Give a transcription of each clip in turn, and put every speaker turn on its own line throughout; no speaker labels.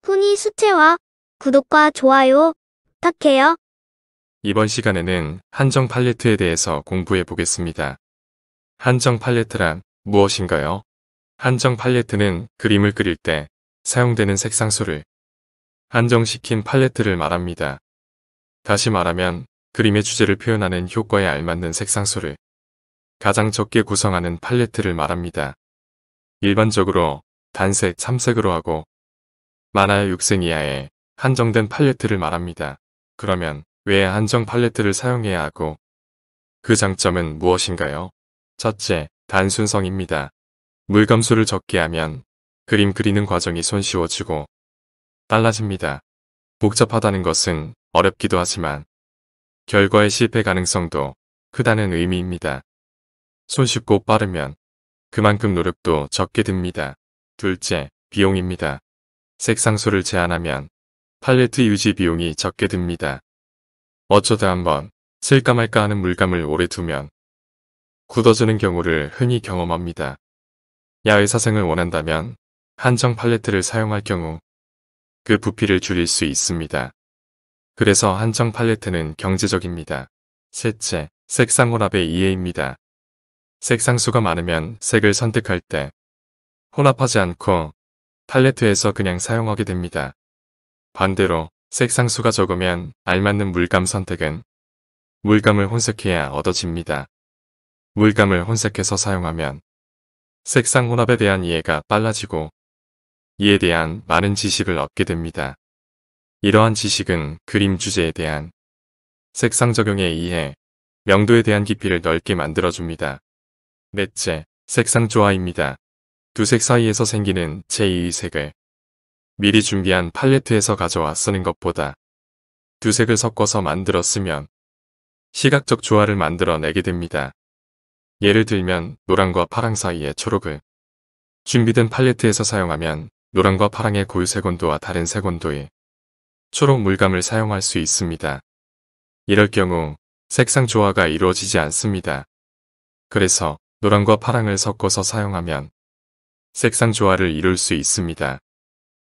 훈이 수채화. 구독과 좋아요 부탁해요.
이번 시간에는 한정 팔레트에 대해서 공부해 보겠습니다. 한정 팔레트란 무엇인가요? 한정 팔레트는 그림을 그릴 때 사용되는 색상수를 한정시킨 팔레트를 말합니다. 다시 말하면 그림의 주제를 표현하는 효과에 알맞는 색상수를 가장 적게 구성하는 팔레트를 말합니다. 일반적으로 단색, 삼색으로 하고 많아야 6색 이하의 한정된 팔레트를 말합니다. 그러면 왜 한정 팔레트를 사용해야 하고 그 장점은 무엇인가요? 첫째, 단순성입니다. 물감수를 적게 하면 그림 그리는 과정이 손쉬워지고 빨라집니다. 복잡하다는 것은 어렵기도 하지만 결과의 실패 가능성도 크다는 의미입니다. 손쉽고 빠르면 그만큼 노력도 적게 듭니다. 둘째, 비용입니다. 색상수를 제한하면 팔레트 유지 비용이 적게 듭니다. 어쩌다 한번 쓸까 말까 하는 물감을 오래 두면 굳어지는 경우를 흔히 경험합니다. 야외 사생을 원한다면 한정 팔레트를 사용할 경우 그 부피를 줄일 수 있습니다. 그래서 한정 팔레트는 경제적입니다. 셋째, 색상 혼합의 이해입니다. 색상수가 많으면 색을 선택할 때 혼합하지 않고 팔레트에서 그냥 사용하게 됩니다. 반대로 색상수가 적으면 알맞는 물감 선택은 물감을 혼색해야 얻어집니다. 물감을 혼색해서 사용하면 색상 혼합에 대한 이해가 빨라지고 이에 대한 많은 지식을 얻게 됩니다. 이러한 지식은 그림 주제에 대한 색상 적용에 의해 명도에 대한 깊이를 넓게 만들어줍니다. 넷째, 색상 조화입니다. 두 색 사이에서 생기는 제2의 색을 미리 준비한 팔레트에서 가져와 쓰는 것보다 두 색을 섞어서 만들어 쓰면 시각적 조화를 만들어내게 됩니다. 예를 들면 노랑과 파랑 사이에 초록을 준비된 팔레트에서 사용하면 노랑과 파랑의 고유 색온도와 다른 색온도의 초록 물감을 사용할 수 있습니다. 이럴 경우 색상 조화가 이루어지지 않습니다. 그래서 노랑과 파랑을 섞어서 사용하면 색상 조화를 이룰 수 있습니다.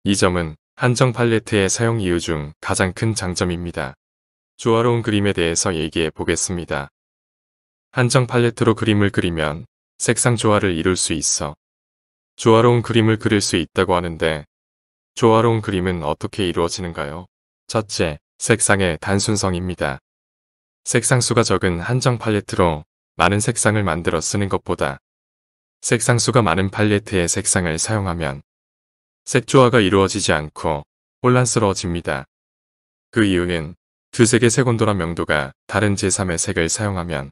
이 점은 한정 팔레트의 사용 이유 중 가장 큰 장점입니다. 조화로운 그림에 대해서 얘기해 보겠습니다. 한정 팔레트로 그림을 그리면 색상 조화를 이룰 수 있어 조화로운 그림을 그릴 수 있다고 하는데 조화로운 그림은 어떻게 이루어지는가요? 첫째, 색상의 단순성입니다. 색상수가 적은 한정 팔레트로 많은 색상을 만들어 쓰는 것보다 색상수가 많은 팔레트의 색상을 사용하면 색조화가 이루어지지 않고 혼란스러워집니다. 그 이유는 두 색의 색온도나 명도가 다른 제3의 색을 사용하면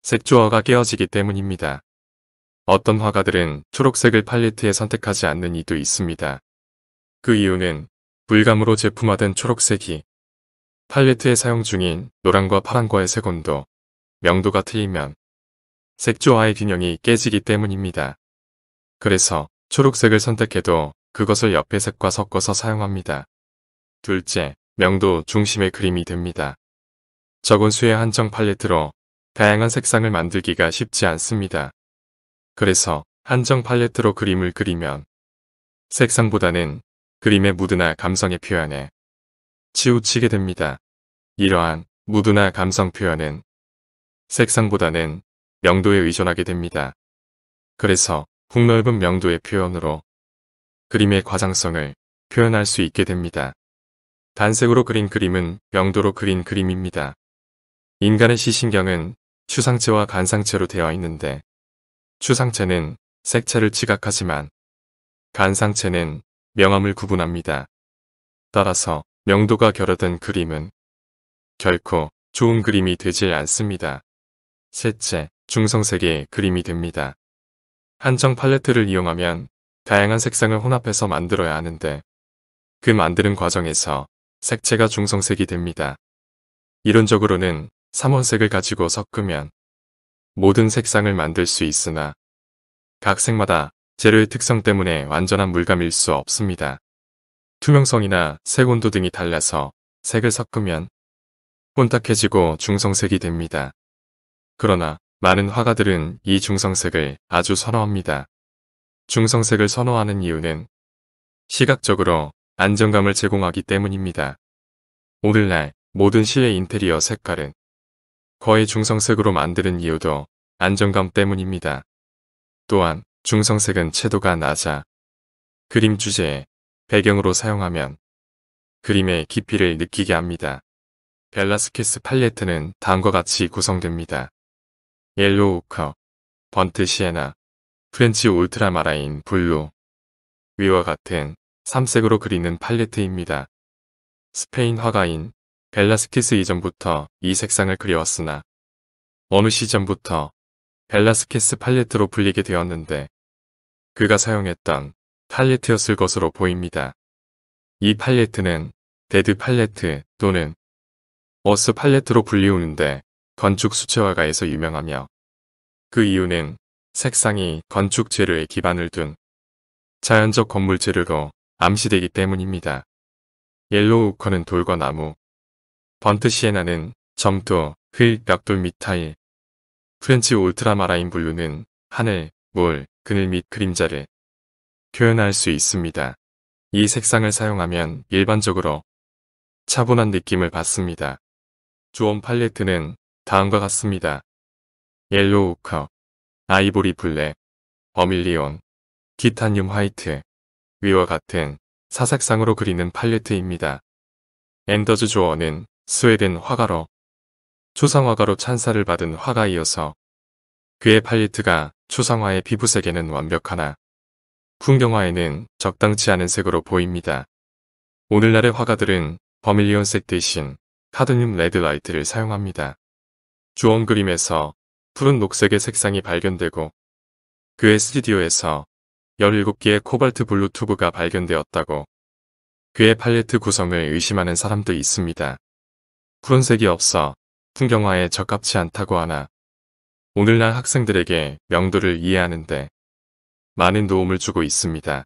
색조화가 깨어지기 때문입니다. 어떤 화가들은 초록색을 팔레트에 선택하지 않는 이도 있습니다. 그 이유는 물감으로 제품화된 초록색이 팔레트에 사용 중인 노랑과 파랑과의 색온도, 명도가 틀리면 색조화의 균형이 깨지기 때문입니다. 그래서 초록색을 선택해도 그것을 옆의 색과 섞어서 사용합니다. 둘째, 명도 중심의 그림이 됩니다. 적은 수의 한정 팔레트로 다양한 색상을 만들기가 쉽지 않습니다. 그래서 한정 팔레트로 그림을 그리면 색상보다는 그림의 무드나 감성의 표현에 치우치게 됩니다. 이러한 무드나 감성 표현은 색상보다는 명도에 의존하게 됩니다. 그래서 폭넓은 명도의 표현으로 그림의 과장성을 표현할 수 있게 됩니다. 단색으로 그린 그림은 명도로 그린 그림입니다. 인간의 시신경은 추상체와 간상체로 되어 있는데 추상체는 색채를 지각하지만 간상체는 명암을 구분합니다. 따라서 명도가 결여된 그림은 결코 좋은 그림이 되지 않습니다. 셋째, 중성색의 그림이 됩니다. 한정 팔레트를 이용하면 다양한 색상을 혼합해서 만들어야 하는데 그 만드는 과정에서 색채가 중성색이 됩니다. 이론적으로는 3원색을 가지고 섞으면 모든 색상을 만들 수 있으나 각 색마다 재료의 특성 때문에 완전한 물감일 수 없습니다. 투명성이나 색온도 등이 달라서 색을 섞으면 혼탁해지고 중성색이 됩니다. 그러나 많은 화가들은 이 중성색을 아주 선호합니다. 중성색을 선호하는 이유는 시각적으로 안정감을 제공하기 때문입니다. 오늘날 모든 실내 인테리어 색깔은 거의 중성색으로 만드는 이유도 안정감 때문입니다. 또한 중성색은 채도가 낮아 그림 주제에 배경으로 사용하면 그림의 깊이를 느끼게 합니다. 벨라스키스 팔레트는 다음과 같이 구성됩니다. 옐로우 오커, 번트 시에나, 프렌치 울트라마라인 블루. 위와 같은 3색으로 그리는 팔레트입니다. 스페인 화가인 벨라스키스 이전부터 이 색상을 그려왔으나 어느 시점부터 벨라스키스 팔레트로 불리게 되었는데 그가 사용했던 팔레트였을 것으로 보입니다. 이 팔레트는 데드 팔레트 또는 어스 팔레트로 불리우는데 건축 수채화가에서 유명하며 그 이유는 색상이 건축 재료에 기반을 둔 자연적 건물 재료로 암시되기 때문입니다. 옐로우 오커는 돌과 나무, 번트 시에나는 점토, 흙, 벽돌 및 타일, 프렌치 울트라마라인 블루는 하늘, 물, 그늘 및 그림자를 표현할 수 있습니다. 이 색상을 사용하면 일반적으로 차분한 느낌을 받습니다. 주원 팔레트는 다음과 같습니다. 옐로우 오커, 아이보리 블랙, 버밀리온, 티타늄 화이트, 위와 같은 사색상으로 그리는 팔레트입니다. 앤더즈 조어는 스웨덴 화가로 초상화가로 찬사를 받은 화가이어서 그의 팔레트가 초상화의 피부색에는 완벽하나 풍경화에는 적당치 않은 색으로 보입니다. 오늘날의 화가들은 버밀리온색 대신 카드뮴 레드 라이트를 사용합니다. 주원 그림에서 푸른 녹색의 색상이 발견되고 그의 스튜디오에서 17개의 코발트 블루 튜브가 발견되었다고 그의 팔레트 구성을 의심하는 사람도 있습니다. 푸른색이 없어 풍경화에 적합치 않다고 하나 오늘날 학생들에게 명도를 이해하는데 많은 도움을 주고 있습니다.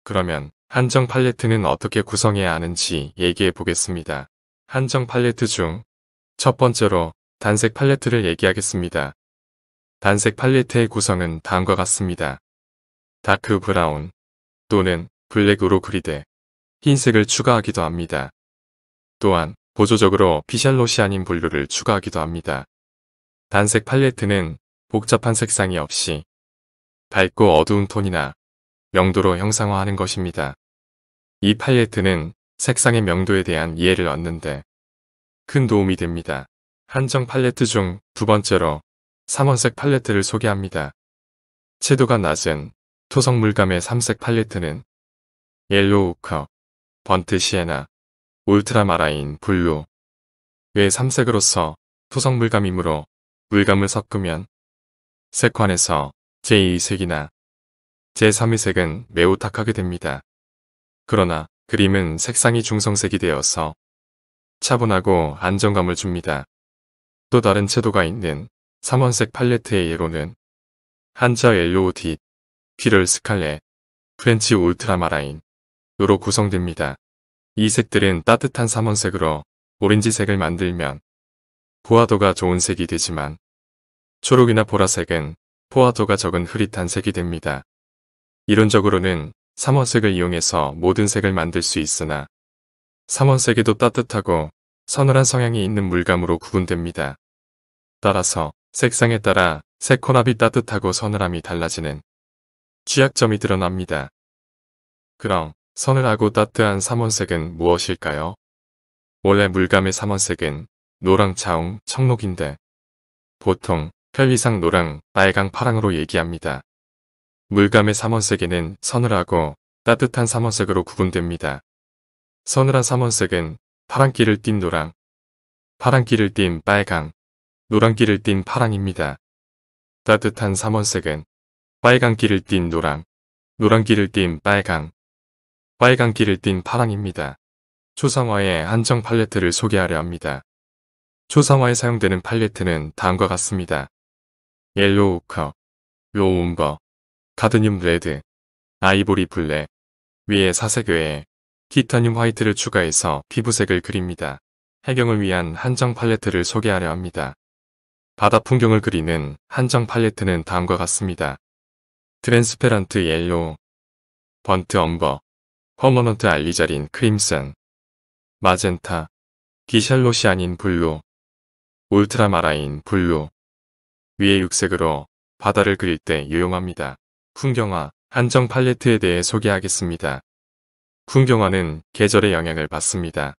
그러면 한정 팔레트는 어떻게 구성해야 하는지 얘기해 보겠습니다. 한정 팔레트 중 첫 번째로 단색 팔레트를 얘기하겠습니다. 단색 팔레트의 구성은 다음과 같습니다. 다크 브라운 또는 블랙으로 그리되 흰색을 추가하기도 합니다. 또한 보조적으로 피샬로시아닌 블루를 추가하기도 합니다. 단색 팔레트는 복잡한 색상이 없이 밝고 어두운 톤이나 명도로 형상화하는 것입니다. 이 팔레트는 색상의 명도에 대한 이해를 얻는데 큰 도움이 됩니다. 한정 팔레트 중 두 번째로 삼원색 팔레트를 소개합니다. 채도가 낮은 토성 물감의 3색 팔레트는 옐로우 오커, 번트 시에나, 울트라마라인 블루 외 3색으로서 토성 물감이므로 물감을 섞으면 색환에서 제2색이나 제3의 매우 탁하게 됩니다. 그러나 그림은 색상이 중성색이 되어서 차분하고 안정감을 줍니다. 또 다른 채도가 있는 3원색 팔레트의 예로는 한자 옐로우 딥, 퀴럴 스칼렛, 프렌치 울트라마라인, 으로 구성됩니다. 이 색들은 따뜻한 3원색으로 오렌지색을 만들면 포화도가 좋은 색이 되지만 초록이나 보라색은 포화도가 적은 흐릿한 색이 됩니다. 이론적으로는 3원색을 이용해서 모든 색을 만들 수 있으나 3원색에도 따뜻하고 서늘한 성향이 있는 물감으로 구분됩니다. 따라서 색상에 따라 색 혼합이 따뜻하고 서늘함이 달라지는 취약점이 드러납니다. 그럼 서늘하고 따뜻한 3원색은 무엇일까요? 원래 물감의 3원색은 노랑, 자웅, 청록인데 보통 편리상 노랑, 빨강, 파랑으로 얘기합니다. 물감의 3원색에는 서늘하고 따뜻한 3원색으로 구분됩니다. 서늘한 3원색은 파랑기를 띤 노랑, 파랑기를 띤 빨강, 노랑기를 띤 파랑입니다. 따뜻한 3원색은 빨강기를 띤 노랑, 노랑기를 띤 빨강, 빨강기를 띤 파랑입니다. 초상화의 한정 팔레트를 소개하려 합니다. 초상화에 사용되는 팔레트는 다음과 같습니다. 옐로우 오커, 로우 움버, 카드뮴 레드, 아이보리 블랙, 위에 사색 외에 티타늄 화이트를 추가해서 피부색을 그립니다. 해경을 위한 한정 팔레트를 소개하려 합니다. 바다 풍경을 그리는 한정 팔레트는 다음과 같습니다. 트랜스페런트 옐로우, 번트 엄버, 퍼머넌트 알리자린 크림슨, 마젠타, 기샬로시아닌 블루, 울트라마라인 블루. 위의 육색으로 바다를 그릴 때 유용합니다. 풍경화, 한정 팔레트에 대해 소개하겠습니다. 풍경화는 계절의 영향을 받습니다.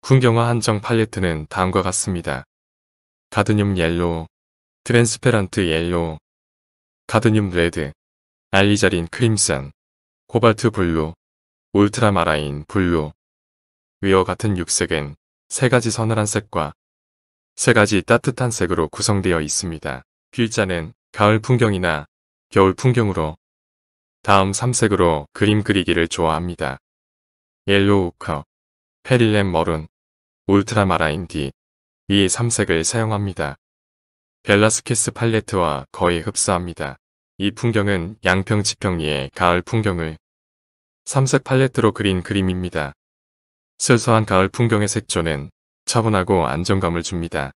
풍경화 한정 팔레트는 다음과 같습니다. 가드뮴 옐로우, 트랜스페런트 옐로우, 가드뮴 레드, 알리자린 크림슨, 코발트 블루, 울트라마라인 블루. 위와 같은 육색은 세 가지 서늘한 색과 세 가지 따뜻한 색으로 구성되어 있습니다. 필자는 가을 풍경이나 겨울 풍경으로 다음 3색으로 그림 그리기를 좋아합니다. 옐로우 우커, 페릴렘 머룬, 울트라마라인 D. 이 3색을 사용합니다. 벨라스케스 팔레트와 거의 흡사합니다. 이 풍경은 양평 지평리의 가을 풍경을 3색 팔레트로 그린 그림입니다. 슬서한 가을 풍경의 색조는 차분하고 안정감을 줍니다.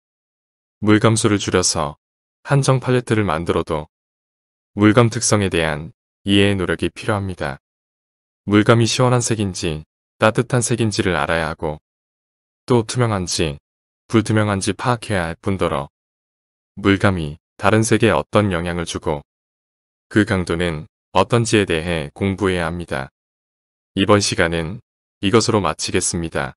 물감수를 줄여서 한정 팔레트를 만들어도 물감 특성에 대한 이해의 노력이 필요합니다. 물감이 시원한 색인지 따뜻한 색인지를 알아야 하고 또 투명한지 불투명한지 파악해야 할 뿐더러 물감이 다른 색에 어떤 영향을 주고 그 강도는 어떤지에 대해 공부해야 합니다. 이번 시간은 이것으로 마치겠습니다.